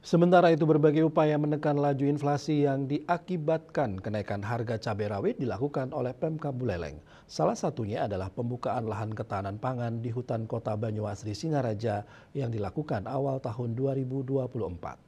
Sementara itu berbagai upaya menekan laju inflasi yang diakibatkan kenaikan harga cabai rawit dilakukan oleh Pemkab Buleleng. Salah satunya adalah pembukaan lahan ketahanan pangan di hutan kota Banyuasri Singaraja yang dilakukan awal tahun 2024.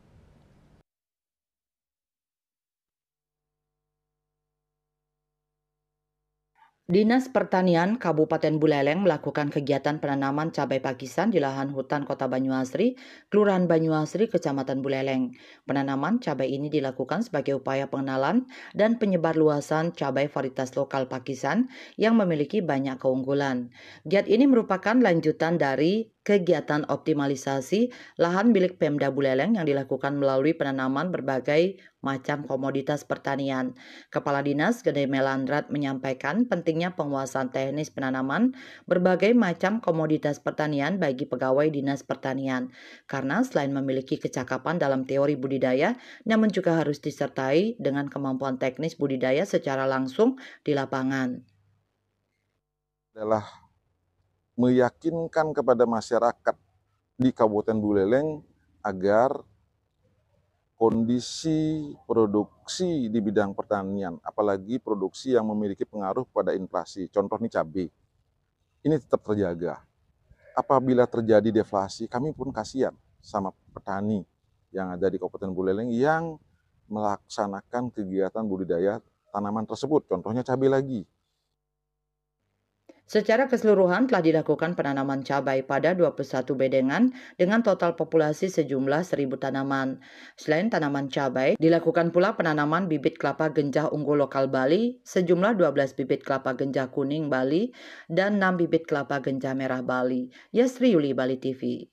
Dinas Pertanian Kabupaten Buleleng melakukan kegiatan penanaman cabai pakisan di lahan hutan Kota Banyuasri, Kelurahan Banyuasri, Kecamatan Buleleng. Penanaman cabai ini dilakukan sebagai upaya pengenalan dan penyebarluasan cabai varietas lokal pakisan yang memiliki banyak keunggulan. Giat ini merupakan lanjutan dari kegiatan optimalisasi lahan milik Pemda Buleleng yang dilakukan melalui penanaman berbagai macam komoditas pertanian. Kepala Dinas Gede Melandrat menyampaikan pentingnya penguasaan teknis penanaman berbagai macam komoditas pertanian bagi pegawai Dinas Pertanian. Karena selain memiliki kecakapan dalam teori budidaya, namun juga harus disertai dengan kemampuan teknis budidaya secara langsung di lapangan. Adalah meyakinkan kepada masyarakat di Kabupaten Buleleng agar kondisi produksi di bidang pertanian, apalagi produksi yang memiliki pengaruh pada inflasi, contoh nih cabai, ini tetap terjaga. Apabila terjadi deflasi, kami pun kasihan sama petani yang ada di Kabupaten Buleleng yang melaksanakan kegiatan budidaya tanaman tersebut, contohnya cabai lagi. Secara keseluruhan telah dilakukan penanaman cabai pada 21 bedengan dengan total populasi sejumlah 1.000 tanaman. Selain tanaman cabai, dilakukan pula penanaman bibit kelapa genjah unggul lokal Bali sejumlah 12 bibit kelapa genjah kuning Bali dan 6 bibit kelapa genjah merah Bali. Yasri Yuli, Bali TV.